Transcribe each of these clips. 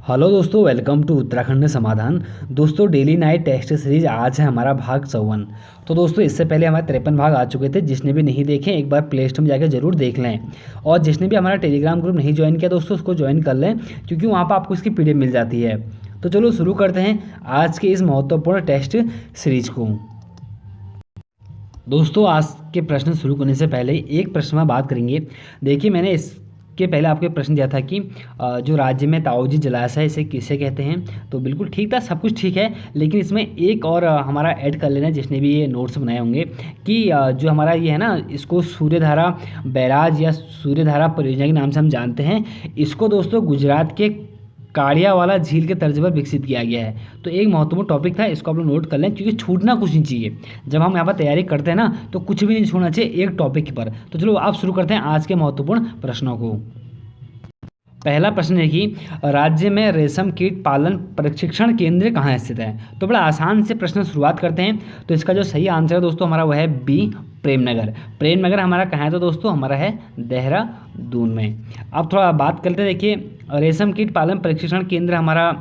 Hello दोस्तों, welcome to Uttarakhand में समाधान। दोस्तों, डेली नाइट टेस्ट सीरीज आज है हमारा भाग 54। तो दोस्तों, इससे पहले हमारे 53 भाग आ चुके थे। जिसने भी नहीं देखे एक बार प्ले स्टोर में जाकर जरूर देख लें। और जिसने भी हमारा टेलीग्राम ग्रुप नहीं ज्वाइन किया दोस्तों, उसको ज्वाइन कर लें, क्योंकि वहाँ पर आपको इसकी पीडीएफ मिल जाती है। तो चलो शुरू करते हैं आज के इस महत्वपूर्ण टेस्ट सीरीज को। दोस्तों, आज के प्रश्न शुरू करने से पहले एक प्रश्न में बात करेंगे। देखिए, मैंने इसके पहले आपको प्रश्न दिया था कि जो राज्य में ताऊजी जलाशय है इसे किसे कहते हैं। तो बिल्कुल ठीक था, सब कुछ ठीक है, लेकिन इसमें एक और हमारा ऐड कर लेना, जिसने भी ये नोट्स बनाए होंगे, कि जो हमारा ये है ना, इसको सूर्यधारा बैराज या सूर्यधारा परियोजना के नाम से हम जानते हैं। इसको दोस्तों गुजरात के काड़ियावाला झील के तर्ज पर विकसित किया गया है। तो एक महत्वपूर्ण टॉपिक था, इसको आप लोग नोट कर लें, क्योंकि छूटना कुछ नहीं चाहिए। जब हम यहाँ पर तैयारी करते हैं ना, तो कुछ भी नहीं छोड़ना चाहिए एक टॉपिक पर। तो चलो आप शुरू करते हैं आज के महत्वपूर्ण प्रश्नों को। पहला प्रश्न है कि राज्य में रेशम कीट पालन प्रशिक्षण केंद्र कहाँ स्थित है। तो बड़ा आसान से प्रश्न शुरुआत करते हैं। तो इसका जो सही आंसर है दोस्तों हमारा वह है बी, प्रेमनगर। प्रेमनगर हमारा कहाँ है? तो दोस्तों हमारा है देहरादून में। अब थोड़ा बात करते हैं। देखिए, रेशम कीट पालन प्रशिक्षण केंद्र हमारा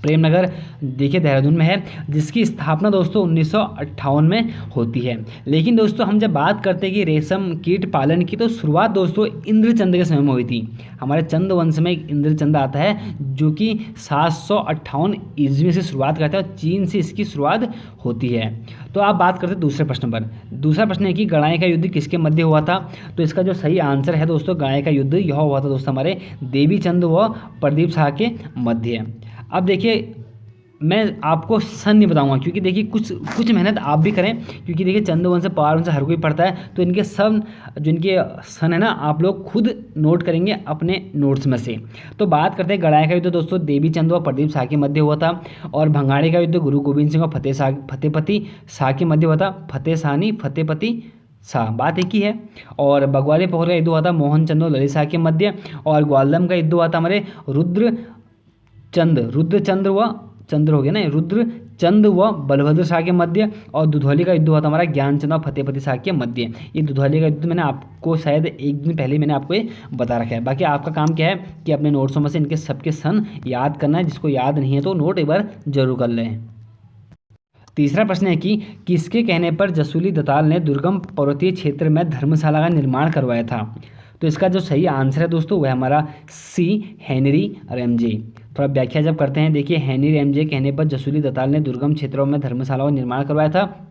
प्रेमनगर देखिए देहरादून में है, जिसकी स्थापना दोस्तों 1958 में होती है। लेकिन दोस्तों हम जब बात करते हैं कि रेशम कीट पालन की, तो शुरुआत दोस्तों इंद्रचंद के समय में हुई थी। हमारे चंद वंश में एक इंद्रचंद आता है, जो कि 758 ईस्वी से शुरुआत करता है, और चीन से इसकी शुरुआत होती है। तो आप बात करते हैं दूसरे प्रश्न पर। दूसरा प्रश्न है कि गणाई का युद्ध किसके मध्य हुआ था। तो इसका जो सही आंसर है दोस्तों, गणाई का युद्ध यह हुआ था दोस्तों हमारे देवी चंद व प्रदीप शाह के मध्य। अब देखिए, मैं आपको सन नहीं बताऊंगा, क्योंकि देखिए कुछ मेहनत आप भी करें, क्योंकि देखिए चंद्रवंश पावर वंश हर कोई पढ़ता है। तो इनके सब जो इनके सन है ना, आप लोग खुद नोट करेंगे अपने नोट्स में से। तो बात करते हैं गणाई का युद्ध दोस्तों देवी चंद व प्रदीप शाह के मध्य हुआ था। और भंगाड़ी का युद्ध गुरु गोविंद सिंह और फतेहपति शाह के मध्य हुआ था। फतेह शाह फतेहपति शाह, बात एक ही है। और बगवाली पोखर का युद्ध हुआ था मोहन चंद और ललित शाह के मध्य। और ग्वालदम का युद्ध हुआ था हमारे रुद्रचंद्र व चंद्र हो गया ना, रुद्रचंद व बलभद्र शाह के मध्य। और दुधौली का युद्ध हुआ था हमारा ज्ञानचंद और फतेहपति शाह के मध्य। ये दुधौली का युद्ध मैंने आपको शायद एक दिन पहले मैंने आपको ये बता रखा है। बाकी आपका काम क्या है कि अपने नोट्सों में से इनके सबके सन याद करना है। जिसको याद नहीं है तो नोट एक बार जरूर कर लें। तीसरा प्रश्न है कि किसके कहने पर जसूली दताल ने दुर्गम पर्वतीय क्षेत्र में धर्मशाला का निर्माण करवाया था। तो इसका जो सही आंसर है दोस्तों वह हमारा सी, हेनरी रेमजे। थोड़ा व्याख्या जब करते हैं, देखिए हेनरी रेमजे कहने पर जसूली दताल ने दुर्गम क्षेत्रों में धर्मशाला का निर्माण करवाया था।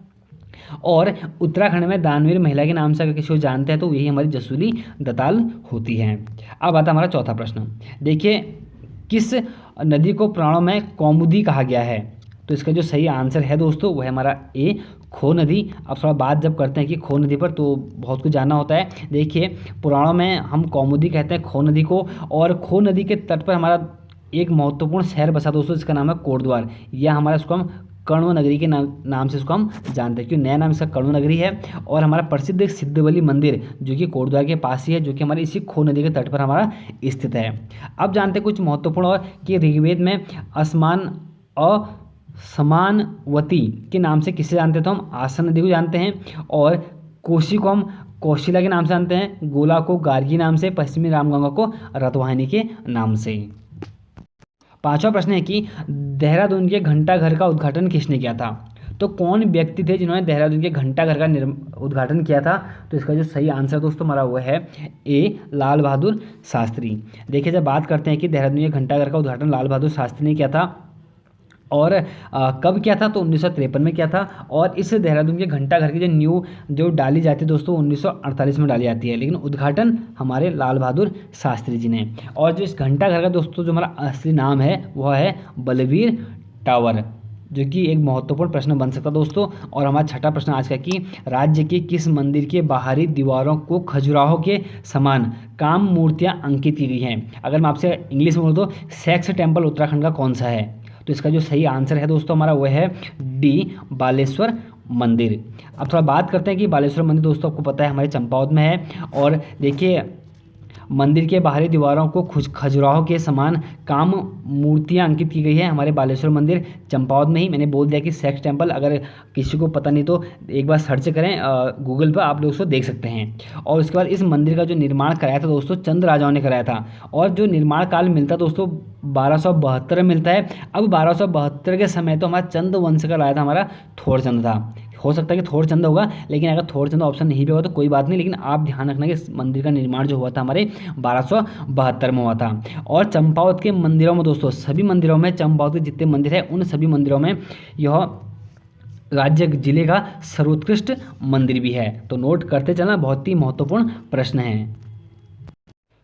और उत्तराखंड में दानवीर महिला के नाम से अगर किसी को जानते हैं तो यही हमारी जसूली दताल होती है। अब आता हमारा चौथा प्रश्न। देखिए, किस नदी को पुराणों में कौमुदी कहा गया है। तो इसका जो सही आंसर है दोस्तों वह हमारा ए, खो नदी। अब थोड़ा बात जब करते हैं कि खो नदी पर, तो बहुत कुछ जानना होता है। देखिए, पुराणों में हम कौमुदी कहते हैं खो नदी को। और खो नदी के तट पर हमारा एक महत्वपूर्ण शहर बसा दोस्तों, जिसका नाम है कोटद्वार। या हमारा इसको हम कण्व नगरी के नाम से इसको हम जानते हैं, क्योंकि नया नाम इसका कण्व नगरी है। और हमारा प्रसिद्ध एक सिद्धबली मंदिर जो कि कोटद्वार के पास ही है, जो कि हमारे इसी खो नदी के तट पर हमारा स्थित है। अब जानते हैं कुछ महत्वपूर्ण और कि ऋग्वेद में समानवती के नाम से किसे जानते हैं। तो हम आसन नदी को जानते हैं। और कोशी को हम कौशिला के नाम से जानते हैं। गोला को गार्गी नाम से, पश्चिमी रामगंगा को रतवाहिनी के नाम से। पांचवा प्रश्न है कि देहरादून के घंटाघर का उद्घाटन किसने किया था। तो कौन व्यक्ति थे जिन्होंने देहरादून के घंटाघर का उद्घाटन किया था। तो इसका जो सही आंसर दोस्तों हमारा वो है ए, लाल बहादुर शास्त्री। देखिए, जब बात करते हैं कि देहरादून के घंटाघर का उद्घाटन लाल बहादुर शास्त्री ने किया था। और कब किया था? तो 1953 में किया था। और इस देहरादून के घंटाघर की जो न्यू जो डाली जाती है दोस्तों 1948 में डाली जाती है, लेकिन उद्घाटन हमारे लाल बहादुर शास्त्री जी ने। और जो इस घंटाघर का दोस्तों जो हमारा असली नाम है वह है बलबीर टावर, जो कि एक महत्वपूर्ण प्रश्न बन सकता है दोस्तों। और हमारा छठा प्रश्न आज का कि राज्य के किस मंदिर के बाहरी दीवारों को खजुराहो के समान काम मूर्तियाँ अंकित की गई हैं। अगर मैं आपसे इंग्लिश में बोलूँ तो सेक्स टेम्पल उत्तराखंड का कौन सा है। तो इसका जो सही आंसर है दोस्तों हमारा वह है डी, बालेश्वर मंदिर। अब थोड़ा बात करते हैं कि बालेश्वर मंदिर दोस्तों आपको पता है हमारे चंपावत में है। और देखिए, मंदिर के बाहरी दीवारों को खजुराहो के समान काम मूर्तियां अंकित की गई है। हमारे बालेश्वर मंदिर चंपावत में ही, मैंने बोल दिया कि सेक्स टेम्पल, अगर किसी को पता नहीं तो एक बार सर्च करें गूगल पर, आप लोग उसको देख सकते हैं। और उसके बाद इस मंदिर का जो निर्माण कराया था दोस्तों चंद राजाओं ने कराया था, और जो निर्माण काल मिलता दोस्तों 1272 में मिलता है। अब 1272 के समय तो हमारा चंद वंश का राजा था, हमारा थोरचंद था। हो सकता है कि थोरचंद होगा, लेकिन अगर थोरचंद ऑप्शन नहीं भी होगा तो कोई बात नहीं, लेकिन आप ध्यान रखना कि इस मंदिर का निर्माण जो हुआ था हमारे 1272 में हुआ था। और चंपावत के मंदिरों में दोस्तों, सभी मंदिरों में, चंपावत के जितने मंदिर हैं उन सभी मंदिरों में यह राज्य जिले का सर्वोत्कृष्ट मंदिर भी है। तो नोट करते चलना, बहुत ही महत्वपूर्ण प्रश्न है।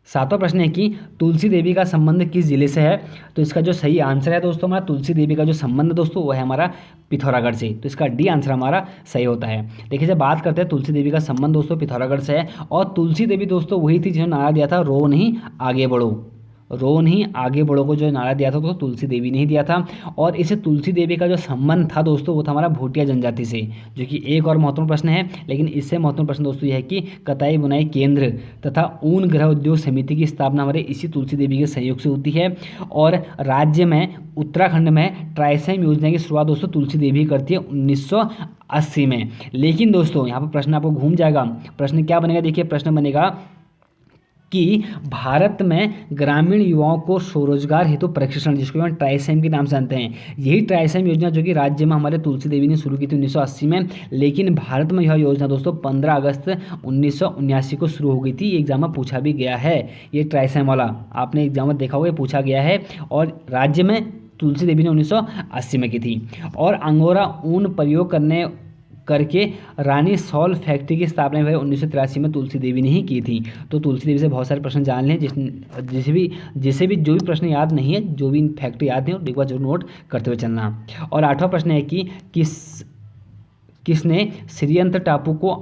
सातवां प्रश्न है कि तुलसी देवी का संबंध किस जिले से है? तो इसका जो सही आंसर है दोस्तों, हमारा तुलसी देवी का जो संबंध दोस्तों वो है हमारा पिथौरागढ़ से। तो इसका डी आंसर हमारा सही होता है। देखिए जब बात करते हैं तुलसी देवी का संबंध दोस्तों पिथौरागढ़ से है, और तुलसी देवी दोस्तों वही थी जिन्होंने नारा दिया था, रो नहीं आगे बढ़ो, रो नहीं आगे बढ़ो को जो नारा दिया था तो तुलसी देवी ने ही दिया था। और इसे तुलसी देवी का जो संबंध था दोस्तों वो था हमारा भूटिया जनजाति से, जो कि एक और महत्वपूर्ण प्रश्न है। लेकिन इससे महत्वपूर्ण प्रश्न दोस्तों यह है कि कताई बुनाई केंद्र तथा ऊन गृह उद्योग समिति की स्थापना हमारे इसी तुलसी देवी के सहयोग से होती है। और राज्य में उत्तराखंड में ट्राइसेम योजना की शुरुआत दोस्तों तुलसी देवी करती है 1980 में। लेकिन दोस्तों यहाँ पर प्रश्न आपको घूम जाएगा, प्रश्न क्या बनेगा, देखिए प्रश्न बनेगा कि भारत में ग्रामीण युवाओं को स्वरोजगार हेतु प्रशिक्षण, जिसको हम ट्राइसेम के नाम से जानते हैं, यही ट्राइसेम योजना जो कि राज्य में हमारे तुलसी देवी ने शुरू की थी 1980 में। लेकिन भारत में यह योजना दोस्तों 15 अगस्त 1979 को शुरू हो गई थी। एग्जाम में पूछा भी गया है, ये ट्राइसेम वाला आपने एग्जाम में देखा होगा, पूछा गया है। और राज्य में तुलसी देवी ने 1980 में की थी। और अंगोरा ऊन प्रयोग करके रानी सॉल फैक्ट्री की स्थापना 1983 में तुलसी देवी ने ही की थी। तो तुलसी देवी से बहुत सारे प्रश्न जान लें, जिसे भी जो भी प्रश्न याद नहीं है, जो भी फैक्ट याद है एक बार जरूर नोट करते हुए चलना। और आठवां प्रश्न है कि किसने श्रीयंत्र टापू को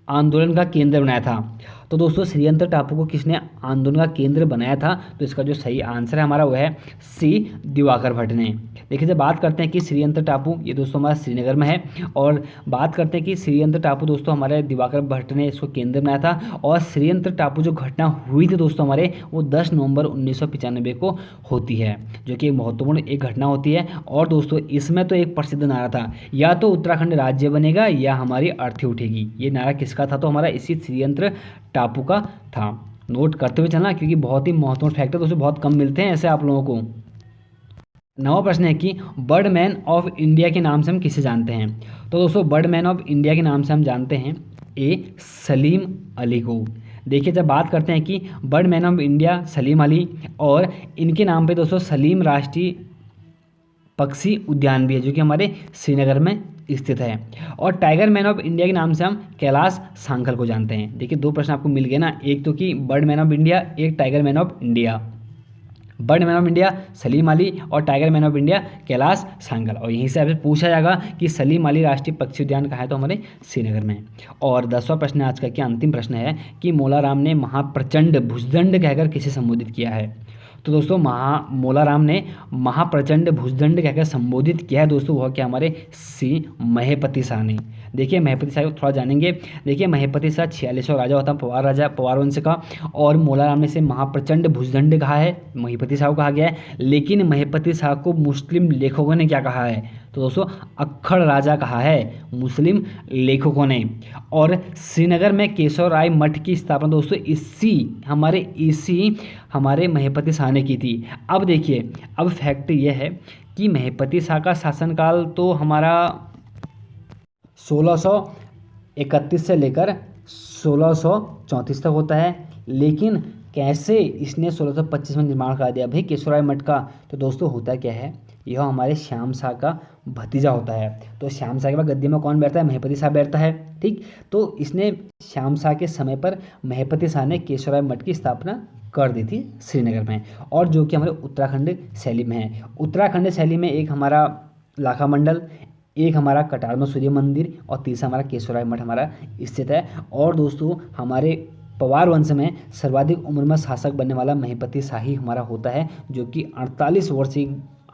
आंदोलन का केंद्र बनाया था? तो दोस्तों श्रीयंत्र टापू को किसने आंदोलन का केंद्र बनाया था? तो इसका जो सही आंसर है हमारा वो है सी, दिवाकर भट्ट ने। देखिए जब बात करते हैं कि श्रीयंत्र टापू ये दोस्तों हमारा श्रीनगर में है, और बात करते हैं कि श्रीयंत्र टापू दोस्तों हमारे दिवाकर भट्ट ने इसको केंद्र बनाया था। और श्रीयंत्र टापू जो घटना हुई थी दोस्तों हमारे, वो 10 नवंबर 1995 को होती है, जो कि एक महत्वपूर्ण एक घटना होती है। और दोस्तों इसमें तो एक प्रसिद्ध नारा था, या तो उत्तराखंड राज्य बनेगा या हमारी अर्थी उठेगी। ये नारा किसका था? तो हमारा इसी श्रीयंत्र टापू का था। नोट करते हुए चलना, क्योंकि बहुत ही महत्वपूर्ण फैक्टर दोस्तों बहुत कम मिलते हैं ऐसे आप लोगों को। नवा प्रश्न है कि बर्डमैन ऑफ इंडिया के नाम से हम किसे जानते हैं? तो दोस्तों बर्डमैन ऑफ इंडिया के नाम से हम जानते हैं ए, सलीम अली को। देखिए जब बात करते हैं कि Birdman of India Salim Ali, और इनके नाम पे दोस्तों सलीम राष्ट्रीय पक्षी उद्यान भी है, जो कि हमारे श्रीनगर में स्थित है। और टाइगर मैन ऑफ इंडिया के नाम से हम कैलाश सांखल को जानते हैं। देखिए दो प्रश्न आपको मिल गए ना, एक तो कि बर्ड मैन ऑफ इंडिया, एक tiger man of India. Bird man of India Salim Ali और tiger man of India Kailash Sankhala. और यहीं से आपसे पूछा जाएगा कि सलीम अली राष्ट्रीय पक्षी उद्यान कहाँ है? तो हमारे श्रीनगर में। और 10वां प्रश्न आज का क्या अंतिम प्रश्न है कि मोलाराम ने महाप्रचंड भुजदंड कहकर किसे संबोधित किया है? तो दोस्तों मोलाराम ने महाप्रचंड भुजदंड कहकर संबोधित किया है दोस्तों, वह क्या? हमारे सी, महेपति शाह ने। देखिए महेपति शाह को थोड़ा जानेंगे। देखिए महेपति शाह 46वां राजा होता है पवार राजा, पवार वंश का। और मोलाराम ने से महाप्रचंड भुजदंड कहा है, महेपति शाह को कहा गया है। लेकिन महेपति शाह को मुस्लिम लेखकों ने क्या कहा है? तो दोस्तों अक्खड़ राजा कहा है मुस्लिम लेखकों ने। और श्रीनगर में केशव राय मठ की स्थापना दोस्तों इसी हमारे महेपति शाह ने की थी। अब देखिए अब फैक्ट ये है कि महेपति शाह का शासनकाल तो हमारा 1631 से लेकर 1634 तक होता है। लेकिन कैसे इसने 1625 में निर्माण करा दिया भाई केशवराय मठ का? तो दोस्तों होता क्या है, यह हमारे श्याम शाह का भतीजा होता है। तो श्याम शाह के बाद गद्दी में कौन बैठता है? महेपति शाह बैठता है। ठीक, तो इसने श्याम शाह के समय पर महेपति शाह ने केशवराय मठ की स्थापना कर दी थी श्रीनगर में, और जो कि हमारे उत्तराखंड शैली में है। उत्तराखंड शैली में एक हमारा लाखा मंडल, एक हमारा कटार में सूर्य मंदिर, और तीसरा हमारा केशवराय मठ हमारा स्थित है। और दोस्तों हमारे पवार वंश में सर्वाधिक उम्र में शासक बनने वाला महेपति शाही हमारा होता है, जो कि 48 वर्ष की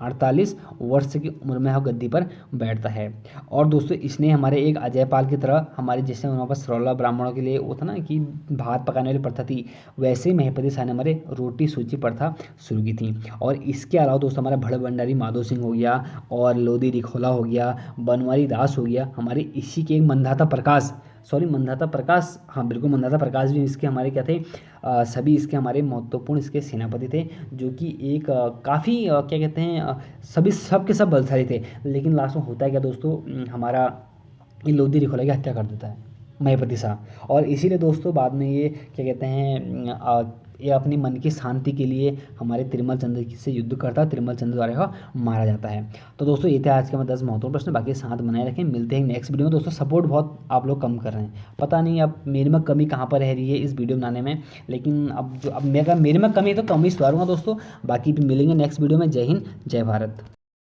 48 वर्ष की उम्र में वह गद्दी पर बैठता है। और दोस्तों इसने हमारे एक अजयपाल की तरह हमारे जैसे वहाँ पर सरोला ब्राह्मणों के लिए वो था ना कि भात पकाने वाली प्रथा थी, वैसे ही महिपति शाह ने हमारे रोटी सूची प्रथा शुरू की थी। और इसके अलावा दोस्तों हमारा भड़ भंडारी माधो सिंह हो गया और लोधी रिखोला हो गया, बनवारी दास हो गया, हमारे इसी के एक मंधाता प्रकाश, सॉरी मंधाता प्रकाश, हाँ बिल्कुल मंधाता प्रकाश भी इसके हमारे क्या थे, सभी इसके हमारे महत्वपूर्ण इसके सेनापति थे, जो कि एक काफ़ी क्या कहते हैं सभी सब के सब बलशाली थे। लेकिन लास्ट में होता है क्या दोस्तों, हमारा ये लोधी रिखोला की हत्या कर देता है महिपति शाह। और इसीलिए दोस्तों बाद में ये क्या कहते हैं ये अपनी मन की शांति के लिए हमारे तिरुमल चंद्र से युद्ध करता है, तिरुमल चंद्र द्वारा यह मारा जाता है। तो दोस्तों ये थे आज के 10 महत्वपूर्ण प्रश्न, बाकी साथ बनाए रखें। मिलते हैं नेक्स्ट वीडियो में। दोस्तों सपोर्ट बहुत आप लोग कम कर रहे हैं, पता नहीं अब मेरे में कमी कहाँ पर रह रही है इस वीडियो बनाने में, लेकिन अब मेरे में कमी है तो कम ही सुधारूंगा दोस्तों। बाकी भी मिलेंगे नेक्स्ट वीडियो में। जय हिंद, जय भारत।